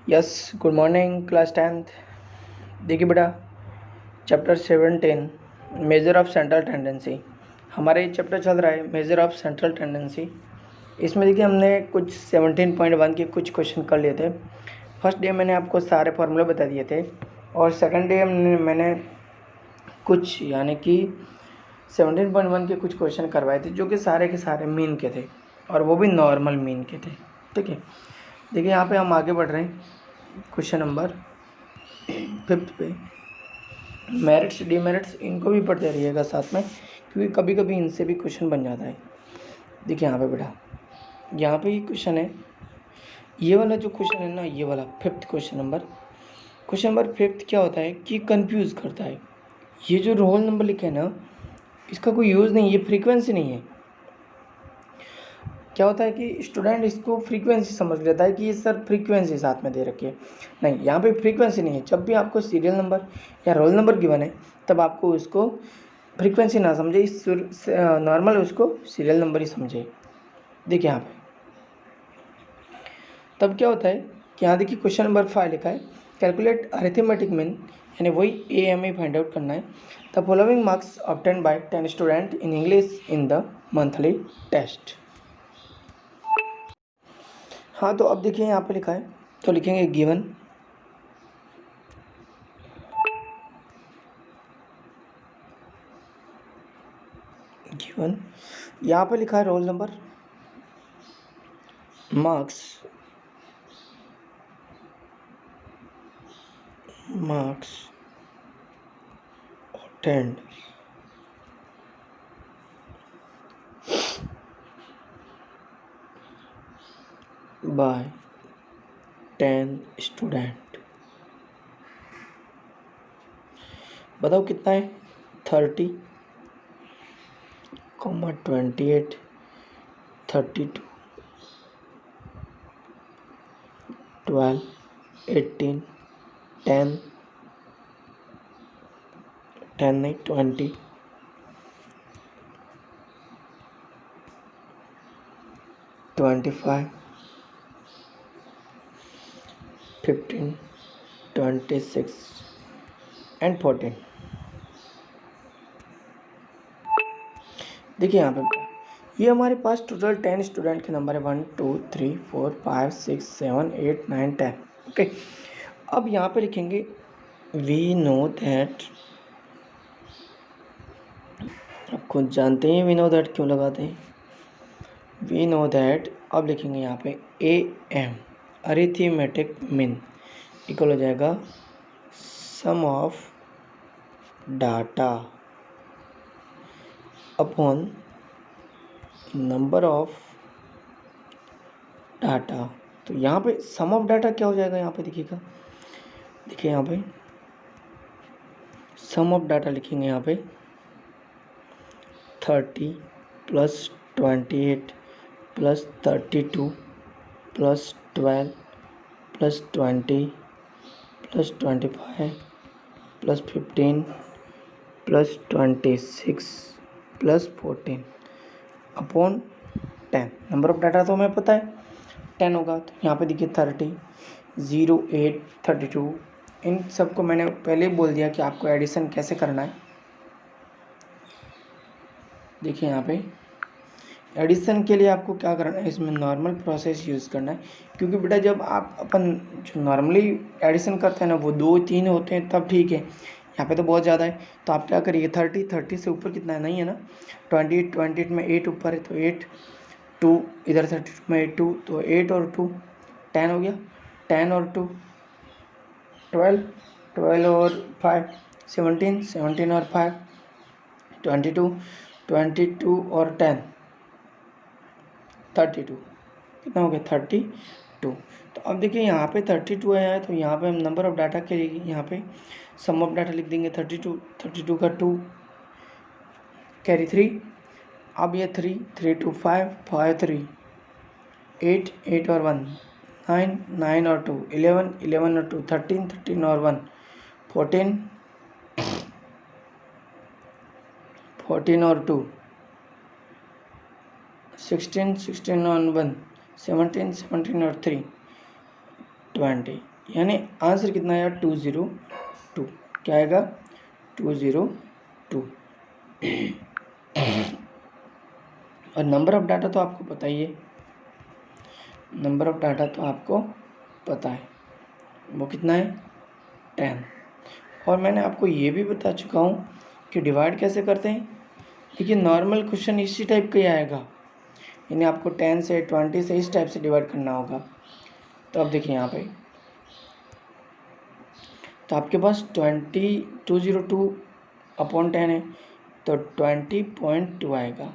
Yes, good morning class 10th। देखिए बेटा, chapter 17 measure of central tendency. हमारा ये चैप्टर चल रहा है मेजर ऑफ सेंट्रल टेंडेंसी। इसमें देखिए हमने कुछ 17.1 के कुछ क्वेश्चन कर लिए थे। फर्स्ट डे मैंने आपको सारे फार्मूले बता दिए थे और सेकंड डे मैंने कुछ यानी कि 17.1 के कुछ क्वेश्चन करवाए थे जो कि सारे के सारे मीन के थे और वो भी नॉर्मल मीन के थे। ठीक है, देखिए यहाँ पे हम आगे बढ़ रहे हैं क्वेश्चन नंबर 5 पे। मेरिट्स डीमेरिट्स इनको भी पढ़ते रहिएगा साथ में, क्योंकि कभी कभी इनसे भी क्वेश्चन बन जाता है। देखिए यहाँ पे बेटा, यहाँ पे ये क्वेश्चन है, ये वाला जो क्वेश्चन है ना, ये वाला 5th क्वेश्चन नंबर 5 क्या होता है कि कंफ्यूज करता है। ये जो रोल नंबर लिखा है ना, इसका कोई यूज़ नहीं, ये फ्रीक्वेंसी नहीं है। क्या होता है कि स्टूडेंट इसको फ्रीक्वेंसी समझ लेता है कि ये सर फ्रीक्वेंसी साथ में दे रखी है। नहीं, यहाँ पे फ्रीक्वेंसी नहीं है। जब भी आपको सीरियल नंबर या रोल नंबर गिवन है तब आपको उसको फ्रीक्वेंसी ना समझे, इस नॉर्मल उसको सीरियल नंबर ही समझे। देखिए यहाँ पे तब क्या होता है कि यहाँ देखिए क्वेश्चन नंबर 5 लिखा है, कैलकुलेट अरिथमेटिक मीन, यानी वही AME फाइंड आउट करना है। The following marks obtain by 10 student in English in the monthly test. हाँ, तो अब देखिए यहाँ पे लिखा है, तो लिखेंगे गिवन यहाँ पे लिखा है roll number, marks obtained by 10 student. बताओ कितना है, 30, 28, 32, 12, 18, 10 नहीं 20, 25, 15, 26 एंड 14। देखिए यहाँ पे ये हमारे पास टोटल 10 स्टूडेंट के नंबर है, 1 2 3 4 5 6 7 8 9 10। ओके, अब यहाँ पे लिखेंगे वी नो दैट। आप खुद जानते हैं वी नो दैट क्यों लगाते हैं, वी नो दैट। अब लिखेंगे यहाँ पे AM अरिथमेटिक मीन इक्वल हो जाएगा sum of data upon number of data. तो यहाँ पे सम ऑफ डाटा क्या हो जाएगा, यहाँ पे देखिएगा, देखिए यहाँ पे सम ऑफ डाटा लिखेंगे यहाँ पे 30 plus 28 plus 32 plus 12 plus 20 plus 25 plus 15 plus 26 plus 14 upon 10। Number of data तो हमें पता है 10 होगा, तो यहाँ पे देखिए 30, 0, 8, 32। इन सबको मैंने पहले ही बोल दिया कि आपको एडिशन कैसे करना है। देखिए यहाँ पे एडिशन के लिए आपको क्या करना है, इसमें नॉर्मल प्रोसेस यूज़ करना है, क्योंकि बेटा जब आप अपन जो नॉर्मली एडिशन करते हैं ना वो 2 3 होते हैं तब ठीक है, यहाँ पे तो बहुत ज़्यादा है। तो आप क्या करिए, 30 से ऊपर कितना है, नहीं है ना, 28 में 8 ऊपर है तो 8, 2 इधर 32 में 8 2, तो 8 और 2 10 हो गया, 10 और 2 12, 12 और 5 17, 17 और 5 22, 22 और 10 32, कितना हो गया 32। तो अब देखिए यहाँ पे 32 आया है, तो यहाँ पे हम नंबर ऑफ डाटा के लिए यहाँ पे सम ऑफ डाटा लिख देंगे 32 का 2 कैरी 3। अब ये 3 2 5 5 3 8 8 और 1 9 9 और 2 11 11 और 2 13 13 और 1 14 14 और 2 16 16 और 1 17 17 और 3 20। यानी आंसर कितना आया 202। क्या आएगा 202। और नंबर ऑफ डाटा तो आपको पता ही है, नंबर ऑफ डाटा तो आपको पता है वो कितना है 10। और मैंने आपको ये भी बता चुका हूँ कि डिवाइड कैसे करते हैं। देखिए नॉर्मल क्वेश्चन इसी टाइप का ही आएगा, यानी आपको 10 से 20 से इस टाइप से डिवाइड करना होगा। तो अब देखिए यहाँ पे तो आपके पास 202 अपॉन 10 है, तो 20.2 आएगा।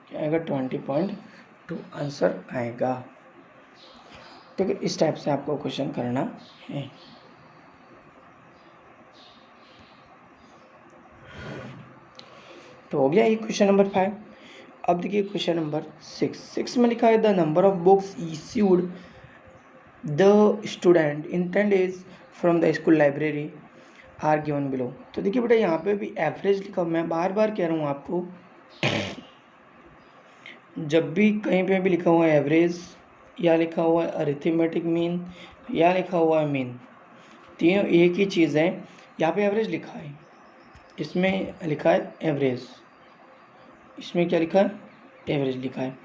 क्या आएगा 20.2 आंसर आएगा। ठीक है, इस टाइप से आपको क्वेश्चन करना है। तो हो गया ये क्वेश्चन नंबर 5। अब देखिए क्वेश्चन नंबर 6 में लिखा है the number of books issued the student in 10 days from the school library are given below. तो देखिए बेटा यहाँ पे भी एवरेज लिखा, मैं बार बार कह रहा हूँ आपको, जब भी कहीं पे भी लिखा हुआ है एवरेज या लिखा हुआ है अरिथमेटिक मीन या लिखा हुआ है मीन, तीनों एक ही चीज़ है। यहाँ पे एवरेज लिखा है, इसमें लिखा है एवरेज, इसमें क्या लिखा है एवरेज लिखा है।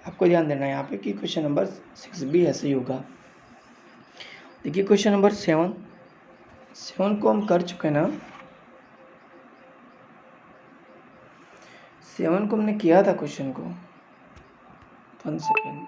आपको ध्यान देना है यहाँ पे कि क्वेश्चन नंबर 6 भी ऐसे ही होगा। देखिए क्वेश्चन नंबर 7 को हम कर चुके हैं ना, 7 को हमने किया था क्वेश्चन को। 1 सेकेंड,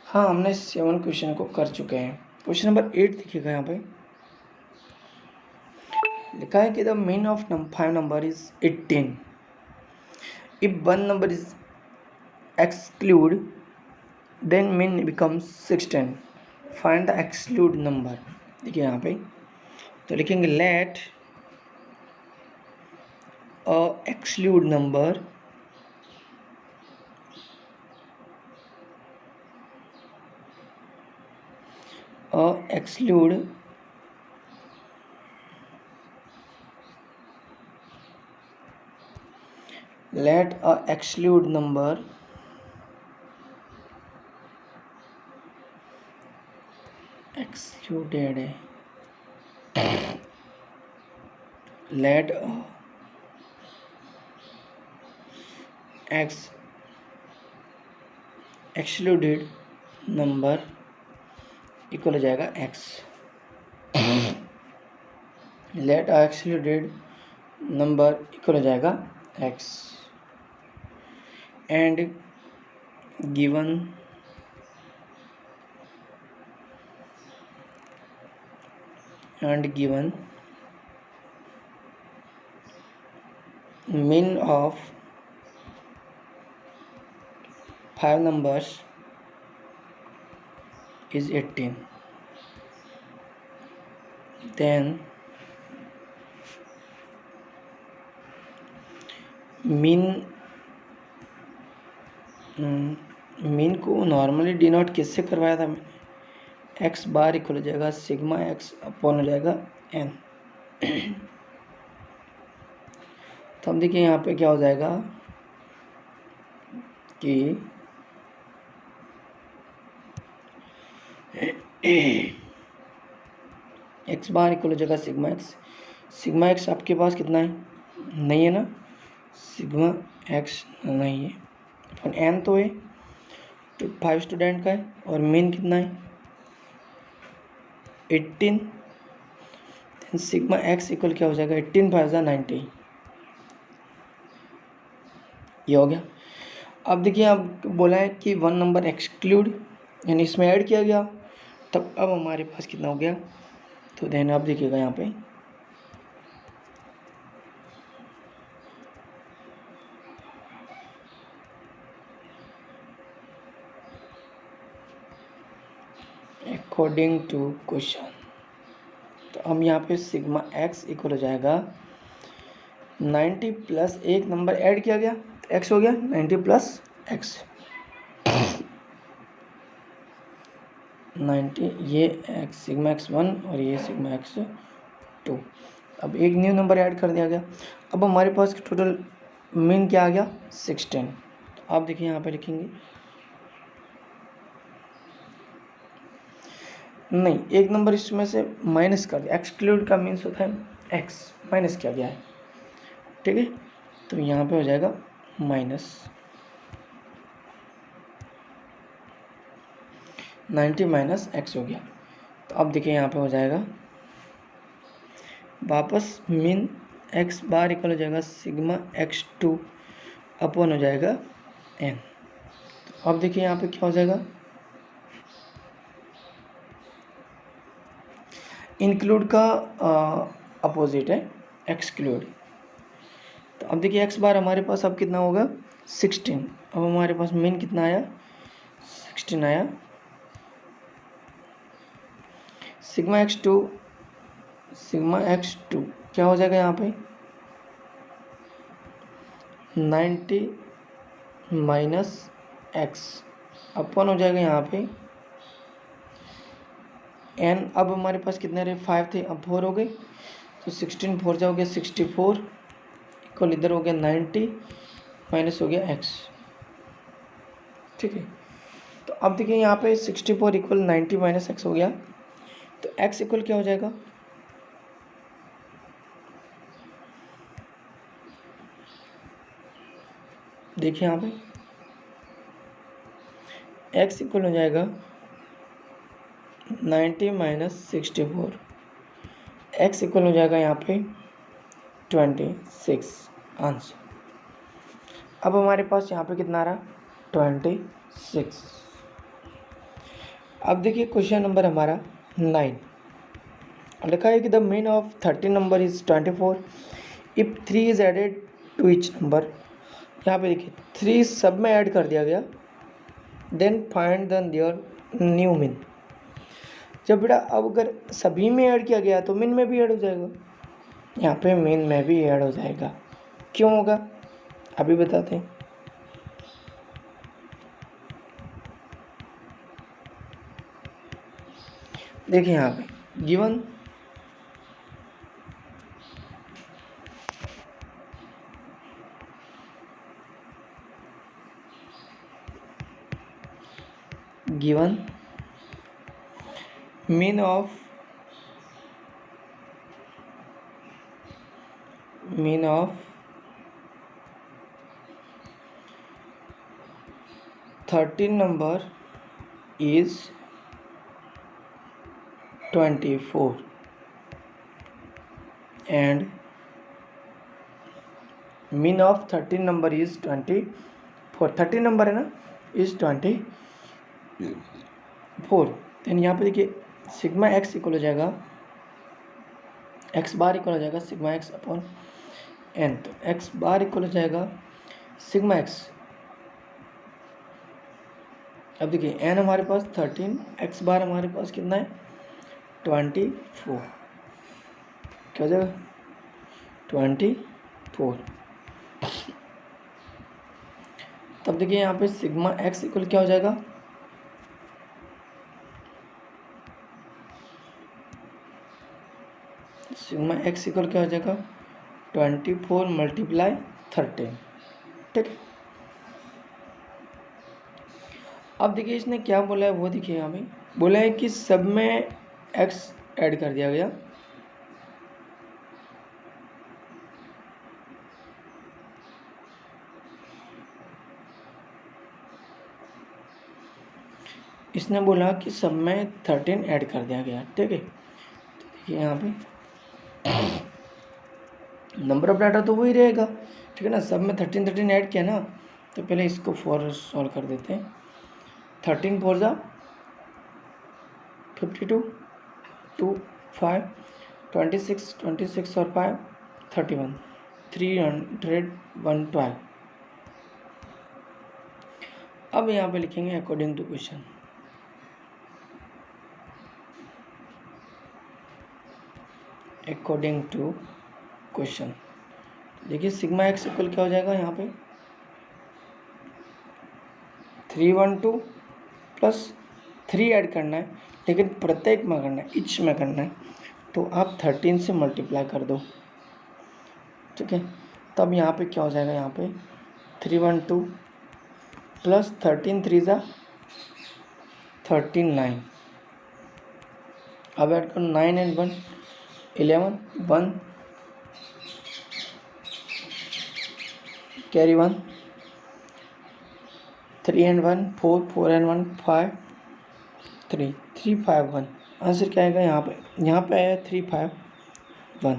हाँ हमने 7 क्वेश्चन को कर चुके हैं। क्वेश्चन नंबर 8 देखिएगा, यहाँ पे लिखा है कि the mean of 5 number is 18 if 1 number is exclude then mean becomes 16, find the exclude number. देखिए यहाँ पे तो लिखेंगे let a exclude number exclude let a exclude number excluded let a excluded number equal हो जाएगा x। let a excluded number equal हो जाएगा x and given mean of 5 numbers is 18, then mean को नॉर्मली डिनोट किससे करवाया था मैंने, x bar equal हो जाएगा सिग्मा एक्स अपॉन हो जाएगा एन। तो हम देखिए यहाँ पे क्या हो जाएगा कि एक्स बार इक्वल हो जाएगा सिग्मा एक्स आपके पास कितना है, नहीं है ना, सिग्मा एक्स नहीं है, अपन एन तो है, तो 5 स्टूडेंट का है और मीन कितना है 18, सिग्मा एक्स इक्वल क्या हो जाएगा 18 5 90, ये हो गया। अब देखिए अब बोला है कि 1 नंबर एक्सक्लूड यानी इसमें ऐड किया गया, तब अब हमारे पास कितना हो गया, तो देन आप देखिएगा यहाँ पे अकॉर्डिंग टू क्वेश्चन, तो हम यहाँ पे सिग्मा एक्स इक्वल हो जाएगा 90 प्लस एक नंबर ऐड किया गया, एक्स हो गया 90 प्लस एक्स 90, ये एक्स सिग्मा एक्स 1 और ये सिग्मा एक्स 2। अब एक न्यू नंबर ऐड कर दिया गया। अब हमारे पास टोटल मीन क्या आ गया 16। आप देखिए यहाँ पे लिखेंगे, नहीं एक नंबर इसमें से माइनस कर दिया, एक्सक्लूड का मीन्स होता है एक्स, माइनस किया गया है, ठीक है। तो यहाँ पे हो जाएगा -90 माइनस एक्स हो गया। तो अब देखिए यहाँ पे हो जाएगा वापस मीन एक्स बार इक्वल हो जाएगा सिग्मा x2 अपॉन हो जाएगा n। तो अब देखिए यहाँ पे क्या हो जाएगा, इंक्लूड का अपोजिट है एक्सक्लूड। तो अब देखिए x बार हमारे पास अब कितना होगा 16। अब हमारे पास मीन कितना आया 16 आया। सिग्मा x2 क्या हो जाएगा यहाँ पे 90 माइनस एक्स अपॉन हो जाएगा यहाँ पे n। अब हमारे पास कितने रहे 5 थे, अब 4 हो गए, तो 16 4 जा हो गया 64 इक्वल इधर हो गया 90 माइनस हो गया x, ठीक है। तो अब देखिए यहाँ पे 64 इक्वल 90 माइनस एक्स हो गया। तो x इक्वल क्या हो जाएगा, देखिए यहाँ पे x इक्वल हो जाएगा 90 माइनस 64, x इक्वल हो जाएगा यहाँ पे 26 आंसर। अब हमारे पास यहाँ पे कितना आ रहा 26। अब देखिए क्वेश्चन नंबर हमारा 9 लिखा है कि the mean of 13 number is 24 if 3 is added to each number. यहाँ पे देखिए 3 सब में ऐड कर दिया गया, then find the their new mean. जब बेटा अब अगर सभी में ऐड किया गया तो मीन में भी ऐड हो जाएगा, यहाँ पे मीन में भी ऐड हो जाएगा। क्यों होगा अभी बताते हैं। देखिए यहाँ पे given mean of 13 number is 24 and mean of 13 number is 24। 13 number है ना इज 24। देन यहाँ पे देखिए सिग्मा एक्स इक्वल हो जाएगा, एक्स बार इक्वल हो जाएगा सिग्मा एक्स अपॉन एन। तो एक्स बार इक्वल हो जाएगा सिग्मा एक्स। अब देखिए एन हमारे पास 13, एक्स बार हमारे पास कितना है 24, क्या हो जाएगा 24। तब देखिए यहाँ पे सिग्मा एक्स इक्वल क्या हो जाएगा, सिग्मा एक्स इक्वल क्या हो जाएगा 24 मल्टीप्लाई 13, ठीक है। अब देखिए इसने क्या बोला है वो देखिए, यहाँ पे बोला है कि सब में एक्स ऐड कर दिया गया, इसने बोला कि सब में 13 ऐड कर दिया गया, ठीक है। तो देखिए यहाँ पे नंबर ऑफ डाटा तो वही रहेगा, ठीक है ना। सब में 13 ऐड किया ना, तो पहले इसको 4 सॉल्व कर देते हैं। 13 4 जा 52, 2 5 26 और 5 31 312। अब यहाँ पे लिखेंगे according to question. According to question देखिए सिग्मा एक्स इक्वल क्या हो जाएगा, यहाँ पे 312 प्लस 3 ऐड करना है, लेकिन प्रत्येक में करना है, इच में करना है। तो आप 13 से मल्टीप्लाई कर दो, ठीक है। तब यहाँ पे क्या हो जाएगा, यहाँ पे 312 प्लस 13 3 ज़ा 39। अब ऐड करो 9 and 1 11, 1 carry 1, 3 and 1 4, 4 and 1 5, 3 3 5 1। Answer क्या आएगा यहाँ पे आया 3 5 1।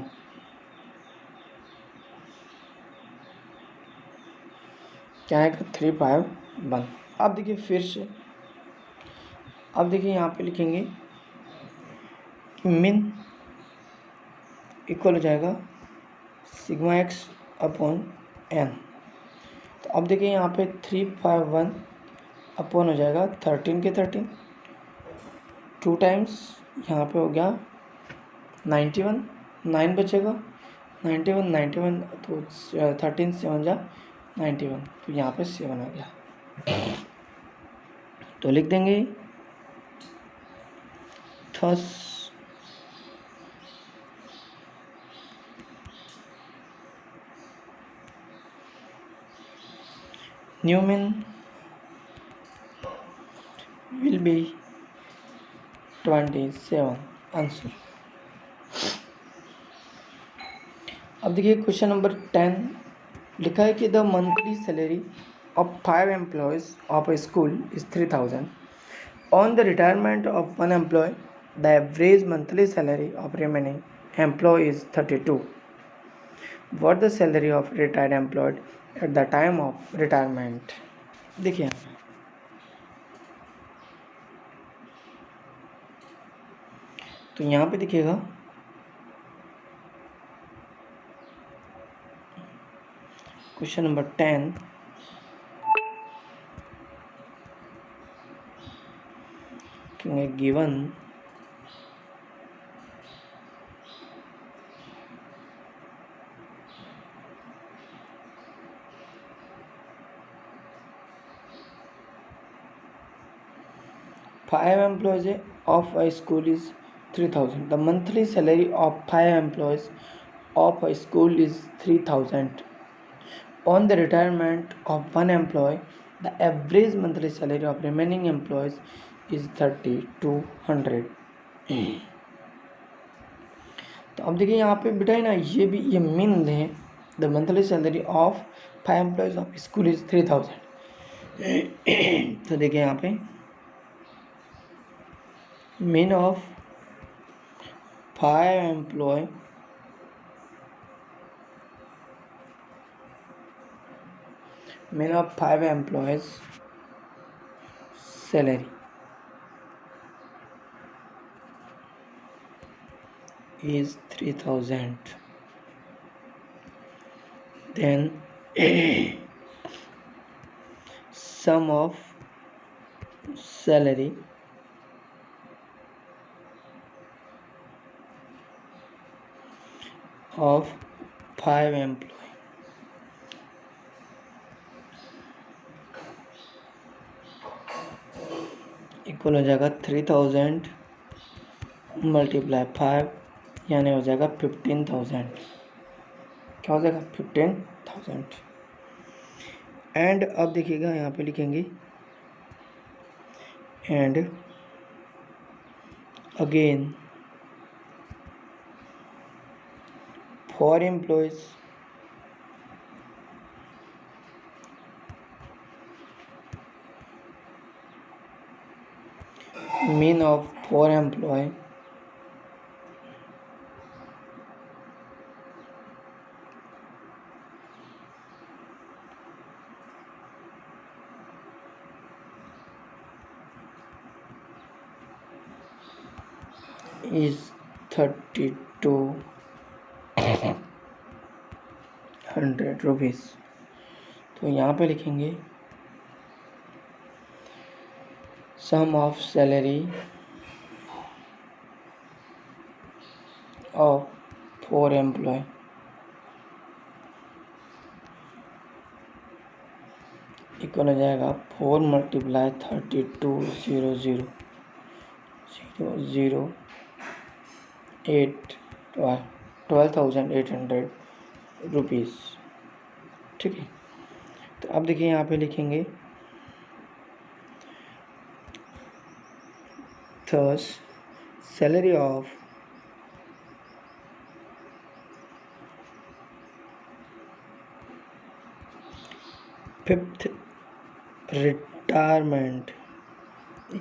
क्या आएगा 3 5 1। अब देखिए फिर से, अब देखिए यहाँ पे लिखेंगे कि मिन इक्वल हो जाएगा सिग्मा एक्स अपॉन एन। तो अब देखिए यहाँ पे 3 5 1 अपॉन हो जाएगा 13 के 13, 2 टाइम्स यहाँ पे हो गया 91, 9 बचेगा 91 91, तो 13 7 जा 91, तो यहाँ पे 7 आ गया। तो लिख देंगे thus new mean will be 27 answer. अब देखिए क्वेश्चन नंबर 10 लिखा है कि the monthly salary of 5 employees of a school is 3000। On the retirement of 1 employee the average monthly salary of remaining employee is 32। What the salary of retired employed at the time of retirement. देखिए यहाँ पे तो यहाँ पे दिखेगा question number 10 given five employees of a school is 3000. The monthly salary of 5 employees of a school is 3000. On the retirement of one employee, the average monthly salary of remaining employees is 3200. तो अब देखिए यहाँ पे बेटा है ना, ये भी ये मीन है the monthly salary of 5 employees of school is 3000। तो देखिए यहाँ पे mean of 5 employee mean of 5 employees salary is 3000. Then sum of salary of 5 employee equal हो जाएगा 3000 मल्टीप्लाई 5, यानी हो जाएगा 15,000। क्या हो जाएगा 15,000। एंड अब देखिएगा यहाँ पे लिखेंगे and again for employees mean of 4 employee is 3200 rupees. तो यहाँ पे लिखेंगे sum of salary of 4 employee equal हो जाएगा 4 मल्टीप्लाई 32 0 0 0 0 12,800 रुपीज़। ठीक है, तो अब देखिए यहाँ पे लिखेंगे thus salary of fifth retirement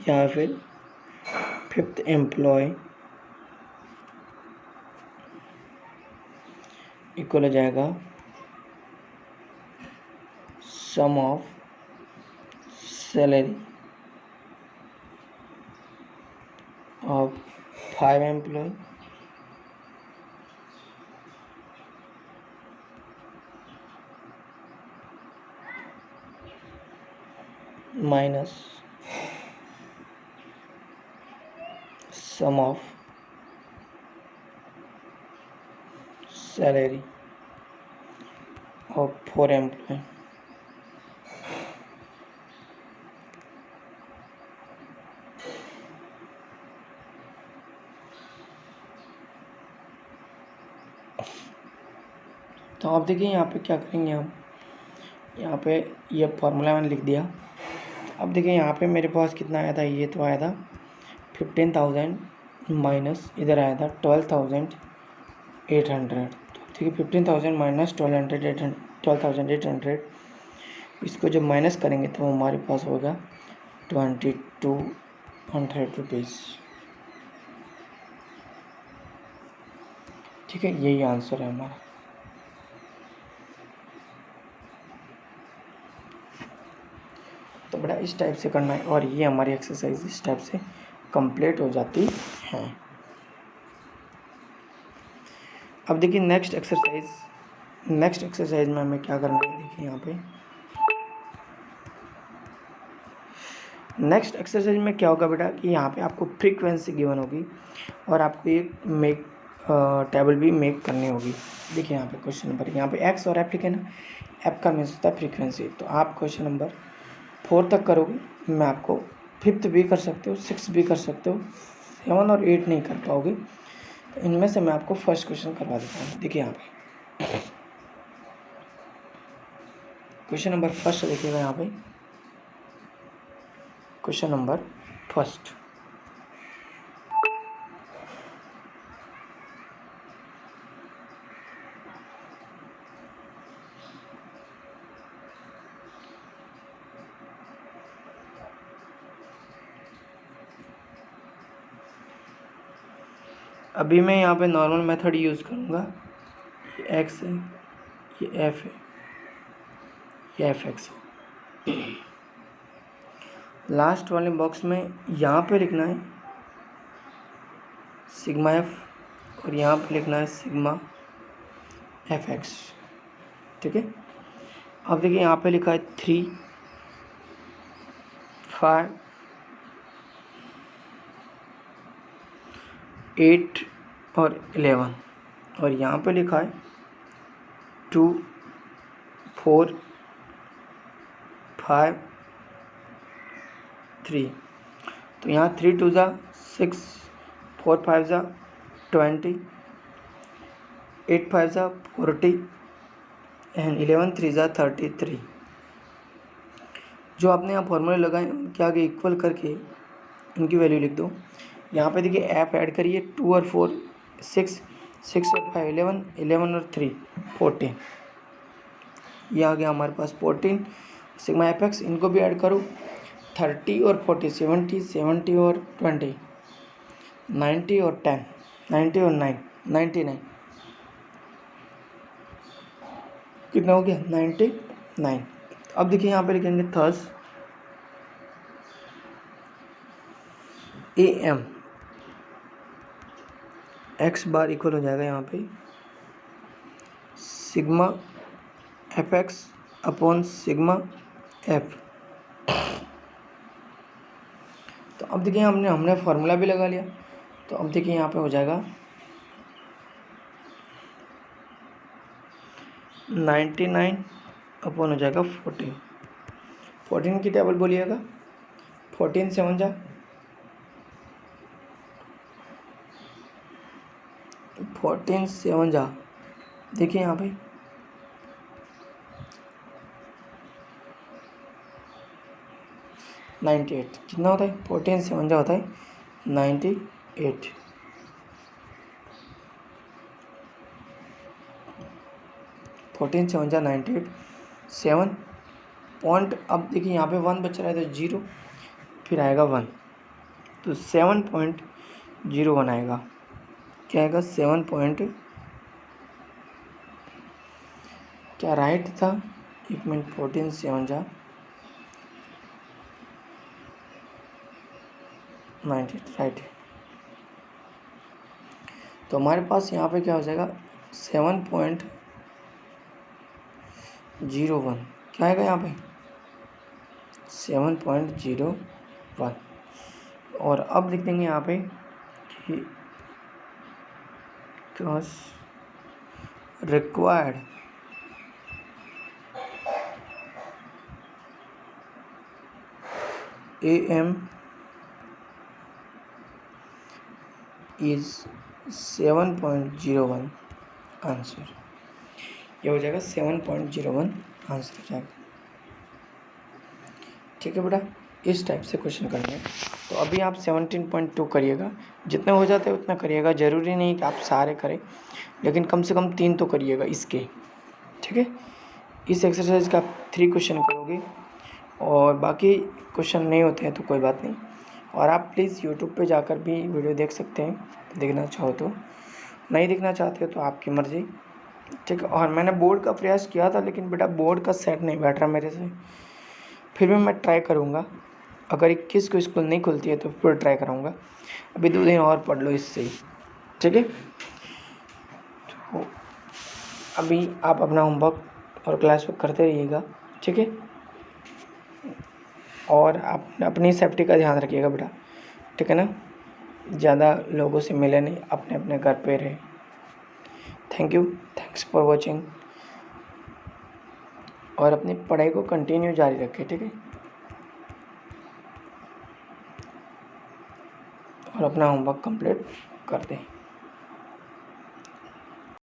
या फिर फिफ्थ एम्प्लॉय इक्वल हो जाएगा sum of salary of 5 employee minus sum of salary of 4 employee. तो आप देखिए यहाँ पे क्या करेंगे हम, यहाँ पे ये फॉर्मूला मैंने लिख दिया। अब देखिए यहाँ पे मेरे पास कितना आया था, ये तो आया था 15,000 माइनस इधर आया था 12,800। ठीक है, 15,000 माइनस 12,800, इसको जब माइनस करेंगे तो हमारे पास होगा 2,200 रुपीज़। ठीक है, यही आंसर है हमारा। तो बड़ा इस टाइप से करना है और ये हमारी एक्सरसाइज इस टाइप से कंप्लीट हो जाती है। अब देखिए नेक्स्ट एक्सरसाइज में हमें क्या करना है, देखिए यहाँ पे नेक्स्ट एक्सरसाइज में क्या होगा बेटा कि यहाँ पे आपको फ्रीक्वेंसी गिवन होगी और आपको एक टेबल भी मेक करनी होगी। देखिए यहाँ पे क्वेश्चन नंबर, यहाँ पे एक्स और एफ लिखे ना, एफ का मीन्स होता है फ्रीक्वेंसी। तो आप क्वेश्चन नंबर 4 तक करोगे, मैं आपको 5th भी कर सकते हो, 6 भी कर सकते हो, 7 और 8 नहीं कर पाओगे। तो इनमें से मैं आपको फर्स्ट क्वेश्चन करवा देता हूँ। देखिए यहाँ पे क्वेश्चन नंबर फर्स्ट देखिएगा, यहाँ पे क्वेश्चन नंबर फर्स्ट, अभी मैं यहाँ पे नॉर्मल मेथड यूज़ करूँगा। ये एक्स है, ये एफ है, ये एफ एक्स है। लास्ट वाले बॉक्स में यहाँ पे लिखना है सिग्मा एफ और यहाँ पे लिखना है सिग्मा एफ एक्स। ठीक है, अब देखिए यहाँ पे लिखा है 3, 5, 8 और 11 और यहाँ पे लिखा है 2, 4, 5, 3। तो यहाँ 3 2 ज़ा 6, 4 5 ज़ा 20, 8 5 ज़ा 40 एंड 11 3 ज़ा 33। जो आपने यहाँ फॉर्मूले लगाए उनके आगे इक्वल करके उनकी वैल्यू लिख दो। यहाँ पे देखिए ऐप ऐड करिए, 2 और 4 6, 6 और 5 11, 11 और 3 14। ये आ गया हमारे पास 14। सिग्मा एफ एक्स इनको भी ऐड करो, 30 और 40 70, 70 और 20 90 और 10 90 और 9 99। कितना हो गया 99। अब देखिए यहाँ पे लिखेंगे thus A M x bar equal हो जाएगा यहाँ पे sigma f x upon sigma f. तो अब देखिए हमने फार्मूला भी लगा लिया। तो अब देखिए यहाँ पे हो जाएगा 99 अपॉन हो जाएगा 14। 14 की टेबल बोलिएगा, 14 7 जा 14 7 जा, देखिए यहाँ पे 98 कितना होता है, 14 7 जा होता है 98। 14 7 जा 98, 7 पॉइंट, अब देखिए यहाँ पे 1 बच रहा है तो 0, फिर आएगा 1, तो 7.01 आएगा। क्या आएगा 7 क्या राइट था, 1 मिनट, 14 7 जा 98 राइट है। तो हमारे पास यहाँ पे क्या हो जाएगा 7.01, क्या आएगा यहाँ पे 7.01। और अब लिख देंगे यहाँ पे कि रिक्वायर्ड AM इज 7.01 आंसर। ये हो जाएगा 7.01 आंसर हो जाएगा। ठीक है बेटा, इस टाइप से क्वेश्चन करने हैं। तो अभी आप 17.2 करिएगा, जितने हो जाते हैं उतना करिएगा, ज़रूरी नहीं कि आप सारे करें, लेकिन कम से कम 3 तो करिएगा इसके। ठीक है, इस एक्सरसाइज का आप 3 क्वेश्चन करोगे और बाकी क्वेश्चन नहीं होते हैं तो कोई बात नहीं। और आप प्लीज़ यूट्यूब पे जाकर भी वीडियो देख सकते हैं, देखना चाहो तो, नहीं देखना चाहते हो तो आपकी मर्ज़ी। ठीक है, और मैंने बोर्ड का प्रयास किया था लेकिन बेटा बोर्ड का सेट नहीं बैठ रहा मेरे से, फिर भी मैं ट्राई करूँगा। अगर 21 को स्कूल नहीं खुलती है तो फिर ट्राई कराऊँगा। अभी 2 दिन और पढ़ लो इससे ही। ठीक है, तो अभी आप अपना होमवर्क और क्लास वर्क करते रहिएगा। ठीक है, और आप अपनी सेफ्टी का ध्यान रखिएगा बेटा। ठीक है ना, ज़्यादा लोगों से मिले नहीं, अपने अपने घर पे रहे। Thank you, thanks for watching. और अपनी पढ़ाई को कंटिन्यू जारी रखें। ठीक है, और अपना होमवर्क कंप्लीट कर दें।